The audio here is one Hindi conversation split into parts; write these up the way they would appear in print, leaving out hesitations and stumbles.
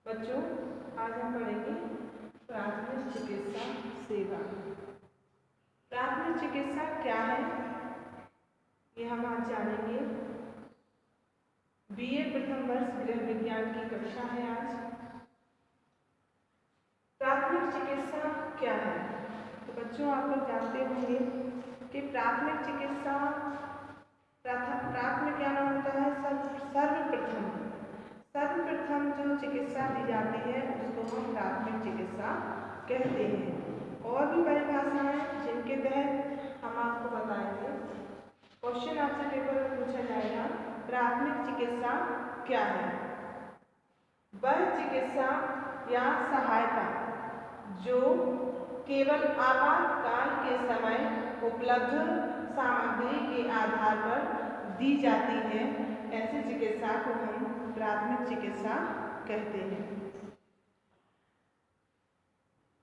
बच्चों, आज हम पढ़ेंगे प्राथमिक चिकित्सा सेवा। प्राथमिक चिकित्सा क्या है, ये हम आज जानेंगे। बीए प्रथम वर्ष गृह विज्ञान की कक्षा है आज। प्राथमिक चिकित्सा क्या है? तो बच्चों, आप लोग जानते होंगे कि प्राथमिक चिकित्सा प्राथमिक क्या नाम होता है? सर्वप्रथम जो चिकित्सा दी जाती है उसको हम प्राथमिक चिकित्सा कहते हैं। और भी परिभाषाएं जिनके तहत हम आपको बताएंगे। क्वेश्चन आपसे पेपर में पूछा जाएगा, प्राथमिक चिकित्सा क्या है? वह चिकित्सा या सहायता जो केवल आपातकाल के समय उपलब्ध सामग्री के आधार पर दी जाती है, ऐसी चिकित्सा को हम प्राथमिक चिकित्सा कहते हैं।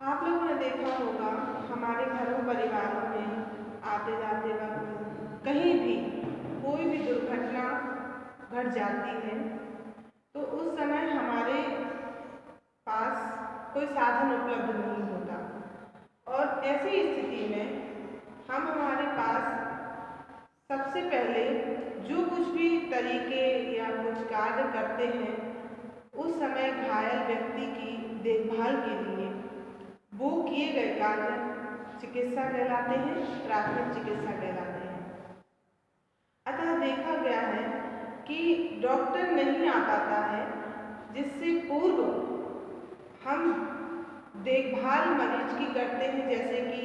आप लोगों ने देखा होगा, हमारे घरों परिवारों में आते जाते वक्त कहीं भी कोई भी दुर्घटना घट जाती है तो उस समय हमारे पास कोई साधन उपलब्ध नहीं होता, और ऐसी स्थिति में हम हमारे पास सबसे पहले जो कुछ भी तरीके या कुछ कार्य करते हैं उस समय घायल व्यक्ति की देखभाल के लिए वो किए गए कार्य चिकित्सा कहलाते हैं, प्राथमिक चिकित्सा कहलाते हैं। अतः देखा गया है कि डॉक्टर नहीं आ पाता है, जिससे पूर्व हम देखभाल मरीज की करते हैं, जैसे कि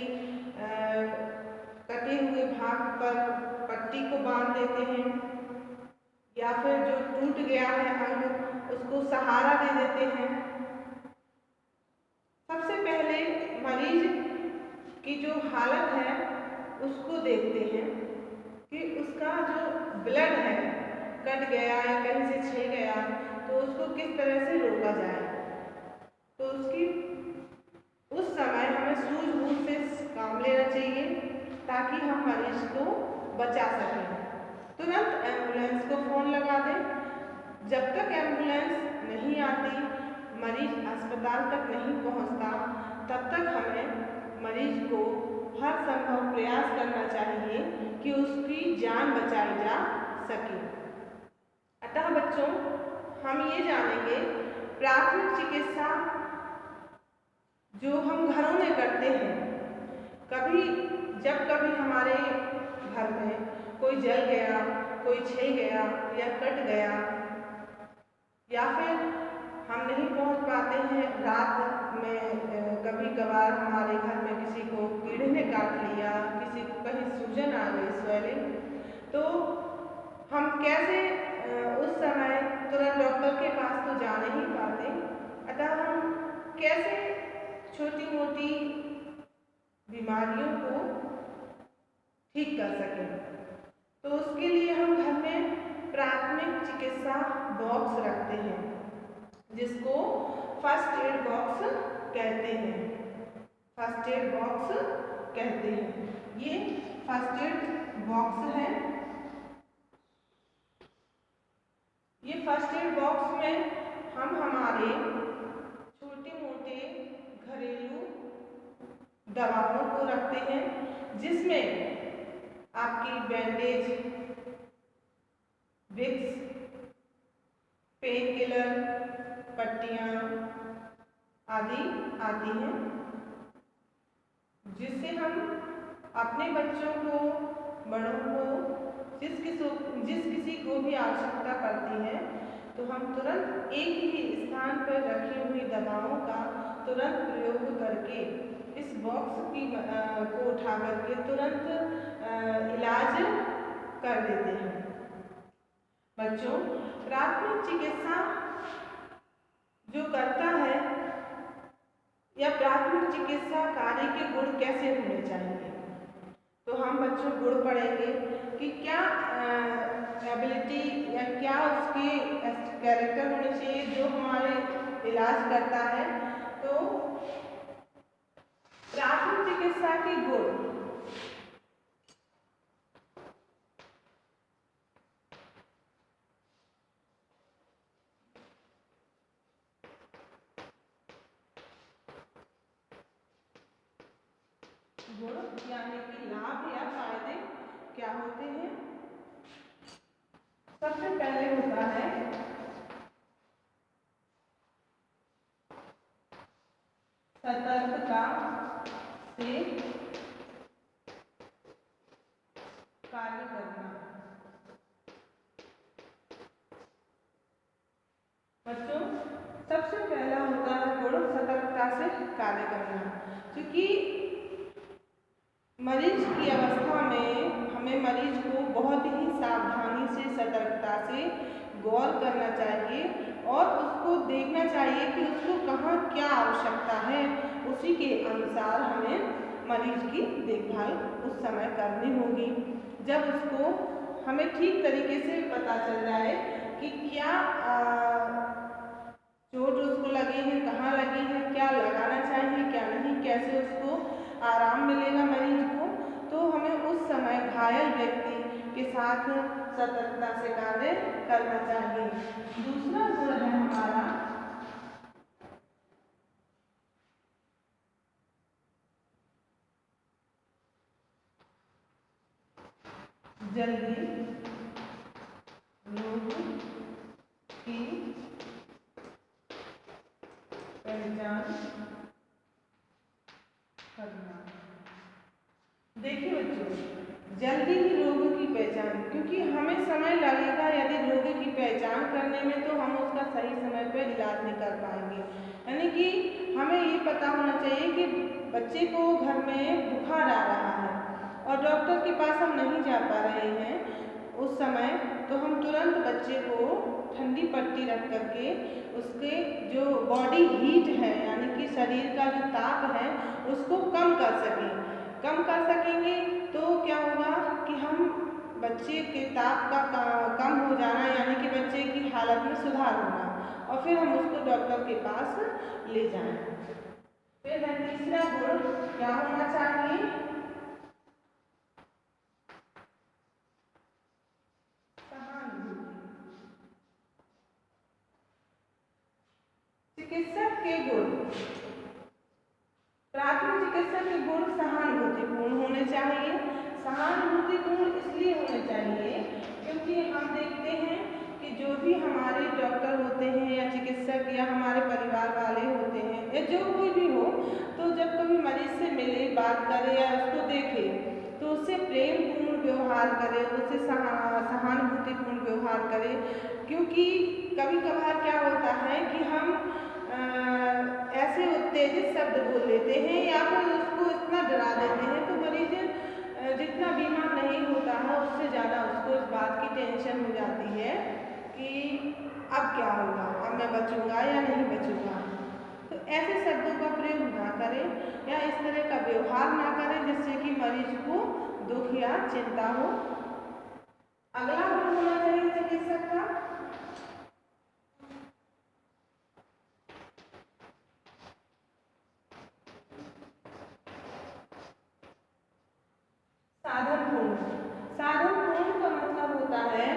कटे हुए भाग पर पट्टी को बांध देते हैं, या फिर जो टूट गया है अंग उसको सहारा दे देते हैं। सबसे पहले मरीज की जो हालत है उसको देखते हैं कि उसका जो ब्लड है कट गया या कहीं से छिल गया तो उसको किस तरह से रोका जाए। तो उसकी उस समय हमें सूझबूझ से काम लेना चाहिए ताकि हम मरीज को बचा सकें। तुरंत एम्बुलेंस को फ़ोन लगा दें। जब तक एम्बुलेंस नहीं आती, मरीज अस्पताल तक नहीं पहुंचता, तब तक हमें मरीज को हर संभव प्रयास करना चाहिए कि उसकी जान बचाई जा सके। अतः बच्चों, हम ये जानेंगे प्राथमिक चिकित्सा जो हम घरों में करते हैं। जब कभी हमारे घर में कोई जल गया, कोई छिल गया या कट गया, या फिर हम नहीं पहुंच पाते हैं रात में, कभी कभार हमारे घर में किसी को कीड़े ने काट लिया, किसी को कहीं सूजन आ गई, स्वेलिंग, तो हम कैसे उस समय तुरंत डॉक्टर के पास तो जा नहीं पाते। अतः हम कैसे छोटी मोटी बीमारियों को ठीक कर सकें, तो उसके लिए हम घर में प्राथमिक चिकित्सा बॉक्स रखते हैं, जिसको फर्स्ट एड बॉक्स कहते हैं। फर्स्ट एड बॉक्स कहते हैं। ये फर्स्ट एड बॉक्स है। ये फर्स्ट एड बॉक्स में हम हमारे छोटे मोटे घरेलू दवाओं को रखते हैं, जिसमें आपकी बैंडेज, विक्स, पेन किलर, पट्टियाँ आदि आती हैं, जिससे हम अपने बच्चों को, बड़ों को, जिस किसी को भी आवश्यकता पड़ती है तो हम तुरंत एक ही स्थान पर रखी हुई दवाओं का तुरंत प्रयोग करके इस बॉक्स को उठा करके तुरंत इलाज कर देते हैं। बच्चों, प्राथमिक चिकित्सा जो करता है या प्राथमिक चिकित्सा कार्य के गुण कैसे होने चाहिए, तो हम बच्चों गुण पढ़ेंगे कि क्या एबिलिटी या क्या उसके कैरेक्टर होने चाहिए जो हमारे इलाज करता है। तो प्राथमिक चिकित्सा के गुण, गुण यानी कि लाभ या फायदे क्या होते हैं। सबसे पहले होता है सतर्कता से कार्य करना। बच्चों, सबसे पहला होता है गुण सतर्कता से कार्य करना, क्योंकि मरीज की अवस्था में हमें मरीज को बहुत ही सावधानी से सतर्कता से गौर करना चाहिए और उसको देखना चाहिए कि उसको कहाँ क्या आवश्यकता है, उसी के अनुसार हमें मरीज की देखभाल उस समय करनी होगी। जब उसको हमें ठीक तरीके से पता चल जाए कि क्या चोट उसको लगी है, कहाँ लगी है, क्या लगाना चाहिए क्या नहीं, कैसे उसको आराम मिलेगा मरीज को, तो हमें उस समय घायल व्यक्ति के साथ सतर्कता से कार्य करना चाहिए। दूसरा गुण है हमारा जल्दी रोग की पहचान करना। देखिए बच्चों, जल्दी ही रोग की पहचान, क्योंकि हमें समय लगेगा यदि रोग की पहचान करने में, तो हम उसका सही समय पर इलाज नहीं कर पाएंगे। यानी कि हमें ये पता होना चाहिए कि बच्चे को घर में बुखार आ रहा है और डॉक्टर के पास हम नहीं जा पा रहे हैं उस समय, तो हम तुरंत बच्चे को ठंडी पट्टी रख करके उसके जो बॉडी हीट है यानी कि शरीर का जो ताप है उसको कम कर सकेंगे, तो क्या होगा कि हम बच्चे के ताप का कम हो जाना यानी कि बच्चे की हालत में सुधार होना और फिर हम उसको डॉक्टर के पास ले जाएं। फिर तीसरा गुण क्या होना चाहिए, चिकित्सक के गुण, प्राथमिक चिकित्सक के गुण सहानुभूतिपूर्ण होने चाहिए। सहानुभूतिपूर्ण इसलिए होने चाहिए क्योंकि हम देखते हैं कि जो भी हमारे डॉक्टर होते हैं या चिकित्सक या हमारे परिवार वाले होते हैं या जो कोई भी हो, तो जब कभी मरीज से मिले, बात करे या उसको देखे, तो उससे प्रेमपूर्ण व्यवहार करे, उससे सहानुभूतिपूर्ण व्यवहार करे। क्योंकि कभी कभार क्या होता है कि हम ऐसे उत्तेजित शब्द बोल लेते हैं या फिर उसको इतना डरा देते हैं, तो मरीज जितना बीमार नहीं होता है उससे ज़्यादा उसको इस बात की टेंशन हो जाती है कि अब क्या होगा, अब मैं बचूंगा या नहीं बचूंगा। तो ऐसे शब्दों का प्रयोग ना करें या इस तरह का व्यवहार ना करें जिससे कि मरीज को दुख या चिंता हो। अगला गुण होना चाहिए चिकित्सक का साधनपूर्ण का मतलब होता है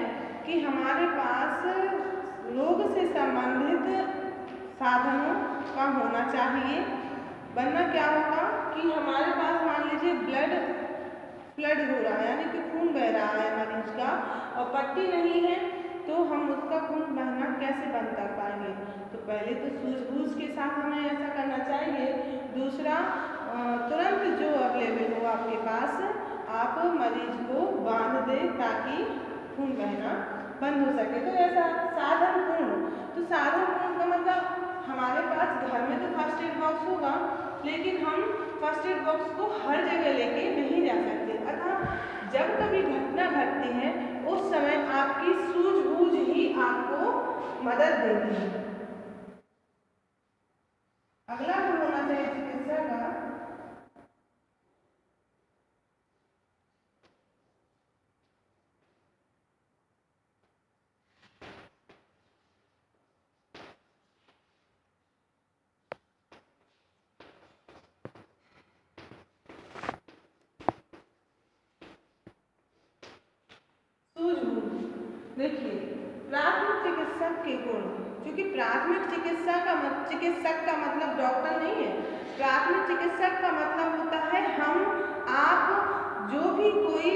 कि हमारे पास रोग से संबंधित साधनों का होना चाहिए, वरना क्या होगा कि हमारे पास मान लीजिए ब्लड फ्लड हो रहा है यानी कि खून बह रहा है मरीज का और पट्टी नहीं है, तो हम उसका खून बहना कैसे बंद कर पाएंगे। तो पहले तो सूझबूझ के साथ हमें ऐसा करना चाहिए। दूसरा, तुरंत जो अवेलेबल हो आपके पास आप मरीज को बांध दें ताकि खून बहना बंद हो सके। तो ऐसा साधनपूर्ण, तो साधनपूर्ण का मतलब हमारे पास घर में तो फर्स्ट एड बॉक्स होगा, लेकिन हम फर्स्ट एड बॉक्स को हर जगह लेके नहीं जा सकते, अतः जब कभी घटना घटती है उस समय आपकी सूझबूझ ही आपको मदद देगी। अगला गुण होना चाहिए चिकित्सा का सूझबूझ। देखिए, प्राथमिक चिकित्सक के गुण, क्योंकि प्राथमिक चिकित्सक का मतलब डॉक्टर नहीं है, प्राथमिक चिकित्सक का मतलब होता है हम आप जो भी कोई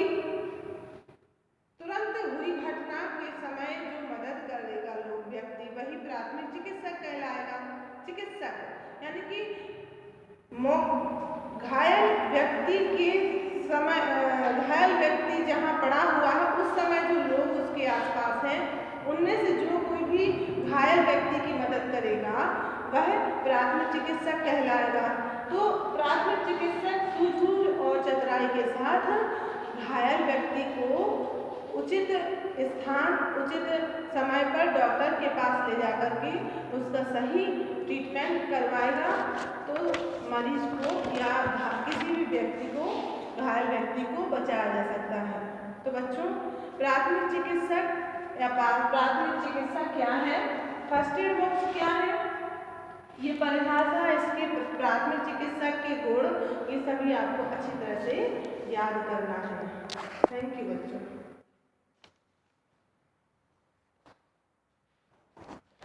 तुरंत हुई घटना के समय जो मदद करेगा लोग व्यक्ति, वही प्राथमिक चिकित्सक कहलाएगा। चिकित्सक यानी कि घायल व्यक्ति के समय, घायल व्यक्ति जहाँ पड़ा हुआ है उस समय जो लोग उसके आसपास हैं उनमें से जो कोई भी घायल व्यक्ति की मदद करेगा वह प्राथमिक चिकित्सक कहलाएगा। तो प्राथमिक चिकित्सक सूझबूझ और चतुराई के साथ घायल व्यक्ति को उचित स्थान, उचित समय पर डॉक्टर के पास ले जाकर के उसका सही ट्रीटमेंट करवाएगा तो मरीज को या किसी भी व्यक्ति को, घायल व्यक्ति को बचाया जा सकता है। तो बच्चों, प्राथमिक चिकित्सक या प्राथमिक चिकित्सा क्या है, फर्स्ट एड बॉक्स क्या है, ये परिभाषा, इसके प्राथमिक चिकित्सक के गुण, ये सभी आपको अच्छी तरह से याद करना है। थैंक यू बच्चों।